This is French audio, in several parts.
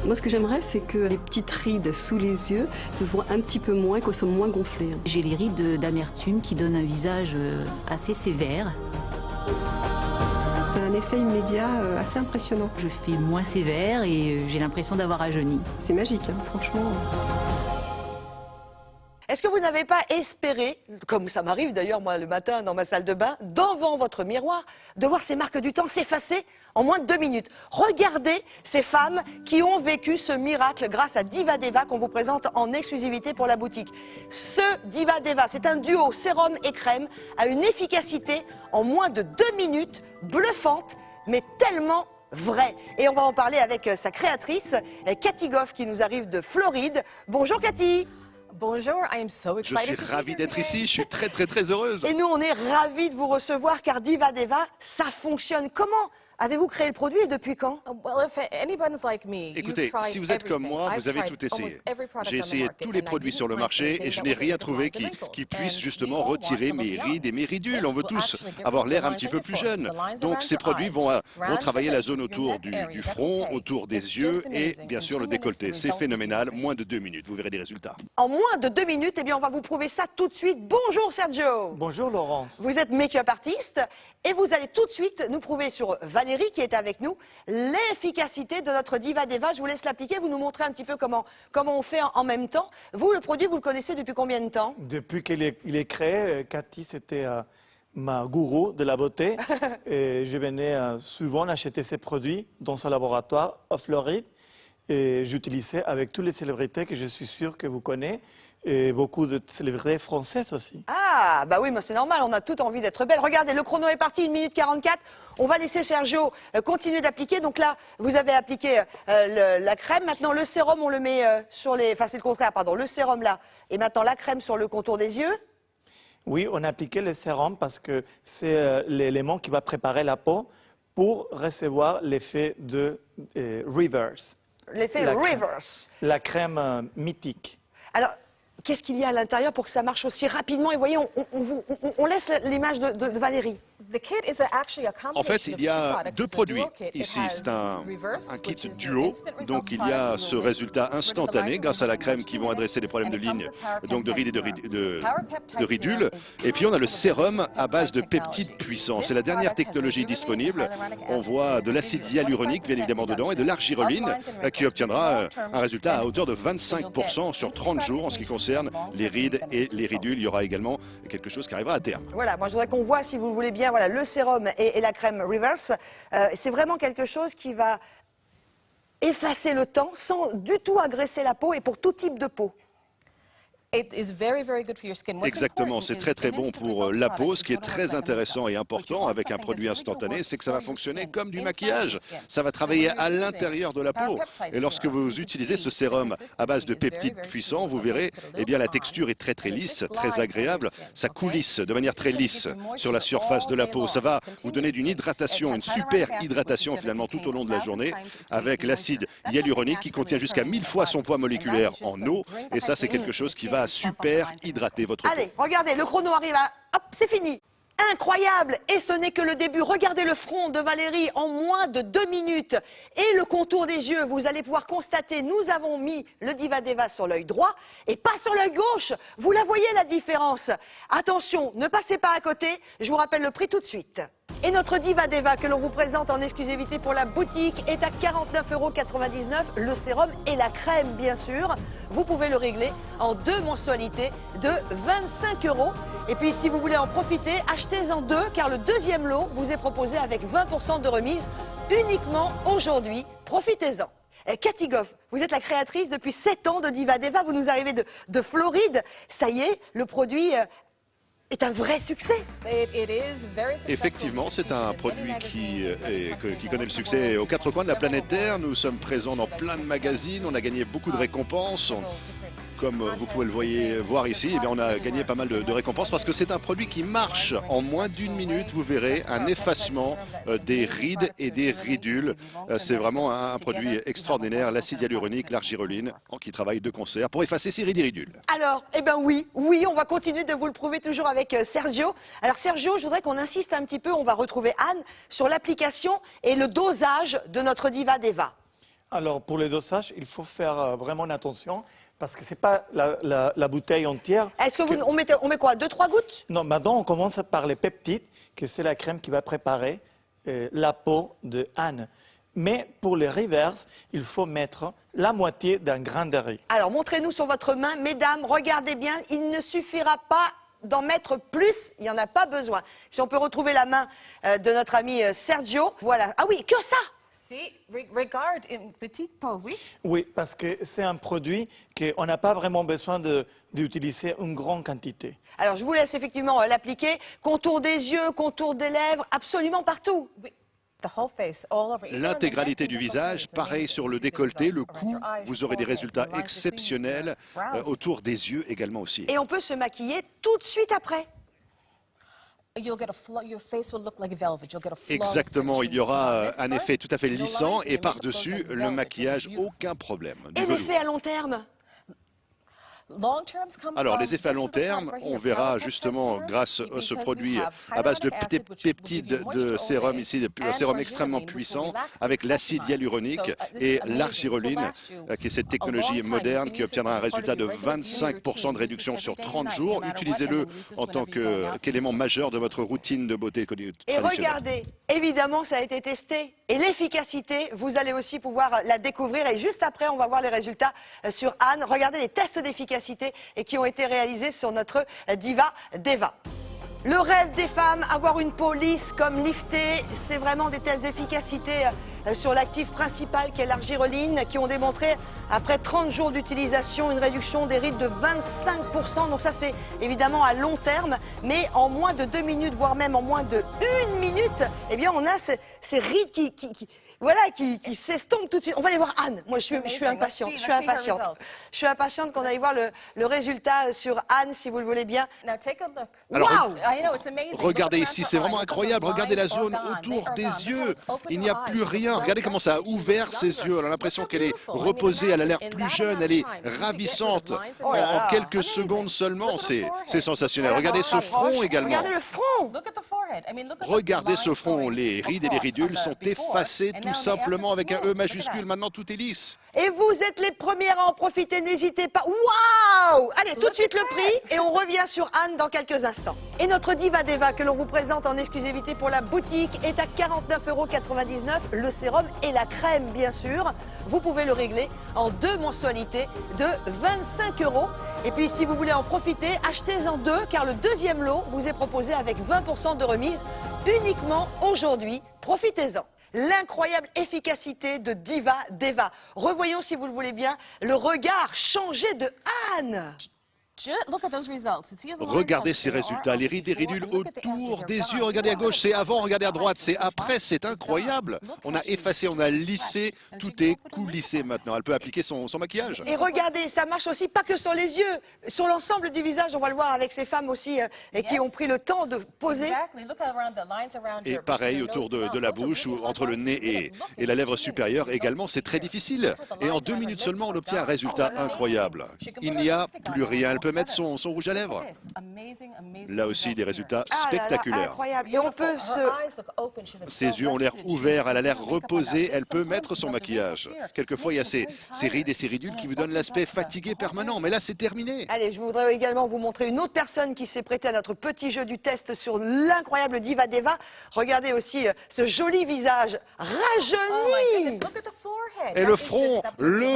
Moi, ce que j'aimerais, c'est que les petites rides sous les yeux se voient un petit peu moins, qu'elles soient moins gonflées. J'ai les rides d'amertume qui donnent un visage assez sévère. C'est un effet immédiat assez impressionnant. Je fais moins sévère et j'ai l'impression d'avoir rajeuni. C'est magique, hein, franchement. Est-ce que vous n'avez pas espéré, comme ça m'arrive d'ailleurs moi le matin dans ma salle de bain, devant votre miroir, de voir ces marques du temps s'effacer en moins de 2 minutes? Regardez ces femmes qui ont vécu ce miracle grâce à Diva Deva qu'on vous présente en exclusivité pour la boutique. Ce Diva Deva, c'est un duo sérum et crème à une efficacité en moins de 2 minutes, bluffante, mais tellement vraie. Et on va en parler avec sa créatrice, Cathy Goff, qui nous arrive de Floride. Bonjour Cathy. Bonjour, I am so Je excited. suis ravie d'être ici, je suis très heureuse. Et nous, on est ravis de vous recevoir car Diva Deva, ça fonctionne. Comment avez-vous créé le produit et depuis quand? Well, if anybody's like me, you've Écoutez, tried si vous êtes comme moi, everything. vous avez I've tout tried essayé. almost every product J'ai on the essayé market, tous les and I produits didn't sur le find marché anything et je that n'ai would rien make the trouvé lines qui and wrinkles. puisse And justement we all want retirer to look mes young. rides et mes ridules. This On veut will tous actually get avoir rid of l'air the un lines petit I'm peu looking plus for. jeune. The lines Donc around ces your produits eyes, vont around travailler your la face, zone your autour neck du area, front, that's autour des It's yeux just et amazing. bien In sûr 2 le minutes, the décolleté. C'est results phénoménal, amazing. moins de 2 minutes, vous verrez les résultats. En moins de 2 minutes, eh bien, on va vous prouver ça tout de suite. Bonjour Sergio. Bonjour Laurence. Vous êtes make-up artiste et vous allez tout de suite nous prouver sur Valérie qui est avec nous l'efficacité de notre Diva Deva. Je vous laisse l'appliquer, vous nous montrez un petit peu comment on fait en même temps. Vous, le produit, vous le connaissez depuis combien de temps? Depuis qu'il est créé, Cathy, c'était ma gourou de la beauté. Et je venais souvent acheter ses produits dans son laboratoire à Floride. Et j'utilisais avec toutes les célébrités que je suis sûr que vous connaissez. Et beaucoup de célébrités françaises aussi. Ah, bah oui, mais c'est normal, on a toutes envie d'être belle. Regardez, le chrono est parti, 1 minute 44. On va laisser Sergio continuer d'appliquer. Donc là, vous avez appliqué la crème. Maintenant, le sérum, on le met sur les... Enfin, c'est le contraire, pardon. Le sérum là. Et maintenant, la crème sur le contour des yeux. Oui, on a appliqué le sérum parce que c'est l'élément qui va préparer la peau pour recevoir l'effet de reverse. L'effet reverse. La crème mythique. Alors, qu'est-ce qu'il y a à l'intérieur pour que ça marche aussi rapidement? Et voyez, on laisse l'image de Valérie. The kit is actually a En fait, combination il of y two a products. 2 It's a produits dual kit. It ici. has C'est un reverse, kit which is the duo, instant results donc il y product. a We ce will résultat rid the instantané lines grâce à la within crème 2 qui vont adresser les problèmes de minutes. And ligne, it comes with donc de rides et Power Peptide de ridules. Serum is Et puis on a le pure sérum à base de technology. peptides puissants. This C'est la dernière product has technologie rejuvenated disponible. hyaluronic On acid, voit so de it l'acide gives you hyaluronique, bien 25% évidemment, dedans, et de reduction l'argireline of lines and qui wrinkles. obtiendra Long-term un résultat à hauteur de benefits. 25% sur 30 jours en ce qui concerne les rides et les ridules. Il y aura également quelque chose qui arrivera à terme. Voilà, moi je voudrais qu'on voit, si vous voulez bien, voilà, le sérum et la crème reverse. C'est vraiment quelque chose qui va effacer le temps sans du tout agresser la peau et pour tout type de peau. It is very, very good for your skin. What's Exactement, important c'est is très an bon instant pour results la product peau. is Ce qui est what I très recommend intéressant et What you important want avec un something produit that's really gonna instantané, work c'est que ça for va your fonctionner skin, comme du inside maquillage. your skin. Ça va So travailler when à you're l'intérieur de la using peau. Power Peptide Et lorsque Serum, vous you can utilisez see ce the sérum à base de consistency is very, peptides very puissants, smooth. vous I'm verrez, gonna put a eh little bien la bit on. texture est très And it lisse, just très glides on your agréable. skin, Ça okay? coulisse de manière This is très gonna give lisse you moisture sur la surface all de la day peau. long, Ça va vous donner une continuously. hydratation, It une has hyaluronic super acid, which is hydratation gonna finalement tout au long de la 1000 journée times its avec weight in l'acide moisture. hyaluronique qui contient jusqu'à 1000 fois son poids moléculaire en eau. Et ça, c'est quelque chose qui va super hydrater votre peau. Allez, regardez, le chrono arrive à... Hop, c'est fini. Incroyable! Et ce n'est que le début. Regardez le front de Valérie en moins de 2 minutes. Et le contour des yeux, vous allez pouvoir constater, nous avons mis le Diva Deva sur l'œil droit et pas sur l'œil gauche. Vous la voyez la différence? Attention, ne passez pas à côté. Je vous rappelle le prix tout de suite. Et notre Diva Deva que l'on vous présente en exclusivité pour la boutique est à 49,99 €. Le sérum et la crème, bien sûr. Vous pouvez le régler en 2 mensualités de 25 €. Et puis, si vous voulez en profiter, achetez-en 2, car le deuxième lot vous est proposé avec 20% de remise uniquement aujourd'hui. Profitez-en. Cathy Goff, vous êtes la créatrice depuis 7 ans de Diva Deva. Vous nous arrivez de Floride. Ça y est, le produit est un vrai succès. Effectivement, c'est un produit qui connaît le succès aux 4 coins de la planète Terre. Nous sommes présents dans plein de magazines, on a gagné beaucoup de récompenses. Comme vous pouvez le voir ici, eh bien, on a gagné pas mal de récompenses parce que c'est un produit qui marche en moins d'1 minute. Vous verrez un effacement des rides et des ridules. C'est vraiment un produit extraordinaire. L'acide hyaluronique, l'argireline, qui travaillent de concert pour effacer ces rides et ridules. Alors, eh bien oui, on va continuer de vous le prouver toujours avec Sergio. Alors Sergio, je voudrais qu'on insiste un petit peu, on va retrouver Anne, sur l'application et le dosage de notre Diva Deva. Alors, pour le dosage, il faut faire vraiment attention parce que ce n'est pas la bouteille entière. Est-ce que on met quoi, 2-3 gouttes? Non, maintenant, on commence par les peptides, que c'est la crème qui va préparer la peau de âne. Mais pour les reverse, il faut mettre la moitié d'un grain de riz. Alors, montrez-nous sur votre main. Mesdames, regardez bien, il ne suffira pas d'en mettre plus, il n'y en a pas besoin. Si on peut retrouver la main de notre ami Sergio, voilà. Ah oui, que ça! See, regarde une petite peau, oui. Oui, parce que c'est un produit qu'on n'a pas vraiment besoin d'utiliser une grande quantité. Alors, je vous laisse effectivement l'appliquer. Contour des yeux, contour des lèvres, absolument partout. Oui. The whole face, all over. L'intégralité du visage, pareil sur le décolleté, le cou, vous aurez des résultats exceptionnels autour des yeux également aussi. Et on peut se maquiller tout de suite après. Exactement, il y aura un effet tout à fait lissant et par-dessus le maquillage, aucun problème. Du Et velours. l'effet à long terme? Alors, les effets à long terme, on verra justement grâce à ce produit à base de peptides de sérum ici, un sérum extrêmement puissant avec l'acide hyaluronique et l'argireline, qui est cette technologie moderne qui obtiendra un résultat de 25% de réduction sur 30 jours. Utilisez-le en tant qu'élément majeur de votre routine de beauté Et traditionnelle. regardez, évidemment, ça a été testé. Et l'efficacité, vous allez aussi pouvoir la découvrir. Et juste après, on va voir les résultats sur Anne. Regardez les tests d'efficacité et qui ont été réalisés sur notre Diva Deva. Le rêve des femmes, avoir une peau lisse comme liftée, c'est vraiment des tests d'efficacité sur l'actif principal qui est l'argireline, qui ont démontré, après 30 jours d'utilisation, une réduction des rides de 25%. Donc ça, c'est évidemment à long terme, mais en moins de 2 minutes, voire même en moins de 1 minute, eh bien, on a ces rides qui s'estompent tout de suite. On va aller voir Anne. Moi, je suis impatiente. Je suis impatiente qu'on aille voir le résultat sur Anne, si vous le voulez bien. Alors, Waouh! regardez ici, c'est vraiment incroyable. Regardez la zone autour des yeux. Il n'y a plus rien. Regardez comment ça a ouvert ses yeux. On a l'impression qu'elle est reposée, elle a l'air plus jeune, elle est ravissante. En quelques secondes seulement, c'est sensationnel. Regardez ce front également. Regardez le front. Regardez ce front. Les rides et les ridules sont effacées tout simplement avec un E majuscule. Maintenant, tout est lisse. Et vous êtes les premières à en profiter, n'hésitez pas. Waouh! Allez, tout de suite le prix et on revient sur Anne dans quelques instants. Et notre Diva Deva que l'on vous présente en exclusivité pour la boutique est à 49,99 €. Le sérum et la crème, bien sûr. Vous pouvez le régler en 2 mensualités de 25 €. Et puis, si vous voulez en profiter, achetez-en 2 car le deuxième lot vous est proposé avec 20% de remise uniquement aujourd'hui. Profitez-en. L'incroyable efficacité de Diva Deva. Revoyons, si vous le voulez bien, le regard changé de Anne. Regardez ces résultats, les rides et ridules autour des yeux. Regardez à gauche, c'est avant, regardez à droite, c'est après, c'est incroyable. On a effacé, on a lissé, tout est coulissé maintenant. Elle peut appliquer son maquillage. Et regardez, ça marche aussi pas que sur les yeux, sur l'ensemble du visage. On va le voir avec ces femmes aussi qui ont pris le temps de poser. Et pareil autour de la bouche, ou entre le nez et la lèvre supérieure également, c'est très difficile. Et en 2 minutes seulement, on obtient un résultat incroyable. Il n'y a plus rien. Elle peut mettre son rouge à lèvres. Là aussi, des résultats spectaculaires. Incroyable. Et on peut Ses yeux ont l'air ouverts, elle a l'air reposée, elle peut mettre son maquillage. Quelquefois, il y a ces rides et ces ridules qui vous donnent l'aspect fatigué permanent. Mais là, c'est terminé. Allez, je voudrais également vous montrer une autre personne qui s'est prêtée à notre petit jeu du test sur l'incroyable Diva Deva. Regardez aussi ce joli visage rajeuni. Et le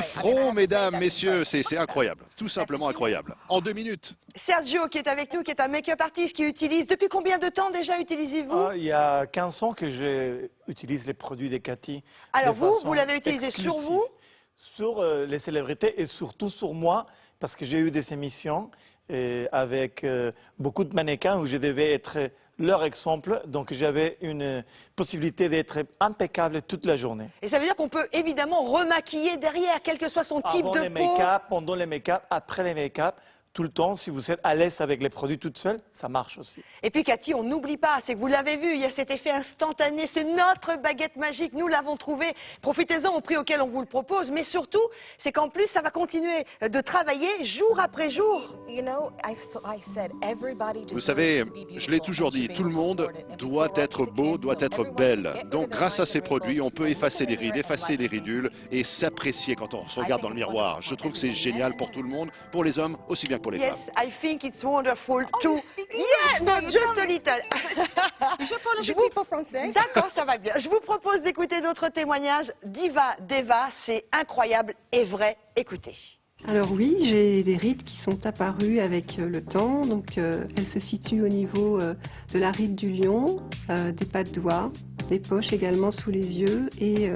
front, mesdames, messieurs, c'est incroyable. Tout simplement incroyable. En 2 minutes. Sergio qui est avec nous, qui est un make-up artiste qui utilise... Depuis combien de temps déjà utilisez-vous? Il y a 15 ans que j'utilise les produits de Cathy. Alors de vous façon l'avez utilisé exclusive. sur vous? Sur les célébrités et surtout sur moi, parce que j'ai eu des émissions avec beaucoup de mannequins où je devais être leur exemple. Donc j'avais une possibilité d'être impeccable toute la journée. Et ça veut dire qu'on peut évidemment remaquiller derrière, quel que soit son type Avant de les peau. make-up, pendant les make-up, après les make-up, tout le temps. Si vous êtes à l'aise avec les produits toute seule, ça marche aussi. Et puis Cathy, on n'oublie pas, c'est que vous l'avez vu, il y a cet effet instantané, c'est notre baguette magique, nous l'avons trouvé. Profitez-en au prix auquel on vous le propose, mais surtout, c'est qu'en plus, ça va continuer de travailler jour après jour. Vous savez, je l'ai toujours dit, tout le monde doit être beau, doit être belle. Donc grâce à ces produits, on peut effacer les rides, effacer les ridules et s'apprécier quand on se regarde dans le miroir. Je trouve que c'est génial pour tout le monde, pour les hommes aussi bien que pour les femmes. Yes, I think it's wonderful Oh, too. you speak Yeah, English, no, no, you just don't a little. Je parle Je un petit peu français. D'accord, ça va bien. Je vous propose d'écouter d'autres témoignages. Diva Deva, c'est incroyable et vrai. Écoutez. Alors oui, j'ai des rides qui sont apparues avec le temps. Donc elles se situent au niveau de la ride du lion, des pas de doigts, des poches également sous les yeux et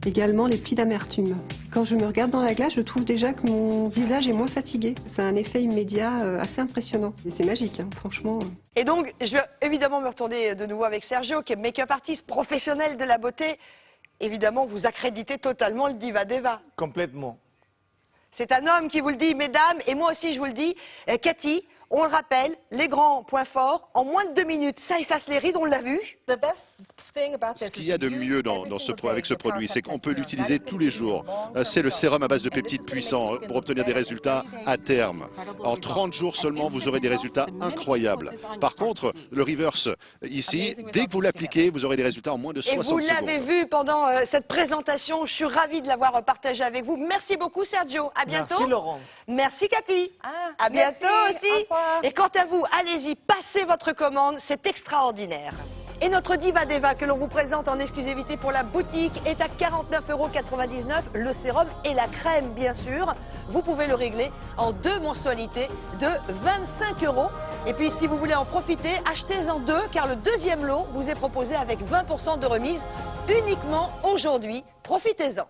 également les plis d'amertume. Quand je me regarde dans la glace, je trouve déjà que mon visage est moins fatigué. C'est un effet immédiat assez impressionnant. Et c'est magique, hein, franchement. Et donc, je vais évidemment me retourner de nouveau avec Sergio, qui est make-up artiste professionnel de la beauté. Évidemment, vous accréditez totalement le Diva Deva. Complètement. C'est un homme qui vous le dit, mesdames, et moi aussi je vous le dis. Cathy, on le rappelle, les grands points forts, en moins de 2 minutes, ça efface les rides, on l'a vu. Ce qu'il y a de mieux avec ce produit, c'est qu'on peut l'utiliser tous les jours. C'est le sérum à base de peptides puissants pour obtenir des résultats à terme. En 30 jours seulement, vous aurez des résultats incroyables. Par contre, le reverse ici, dès que vous l'appliquez, vous aurez des résultats en moins de 60 secondes. Et vous l'avez vu pendant cette présentation, je suis ravie de l'avoir partagé avec vous. Merci beaucoup Sergio, à bientôt. Merci Laurence. Merci Cathy. À merci, bientôt au aussi. revoir. Et quant à vous, allez-y, passez votre commande, c'est extraordinaire. Et notre Diva Deva que l'on vous présente en exclusivité pour la boutique est à 49,99 €. Le sérum et la crème, bien sûr. Vous pouvez le régler en 2 mensualités de 25 €. Et puis, si vous voulez en profiter, achetez-en 2, car le deuxième lot vous est proposé avec 20% de remise uniquement aujourd'hui. Profitez-en.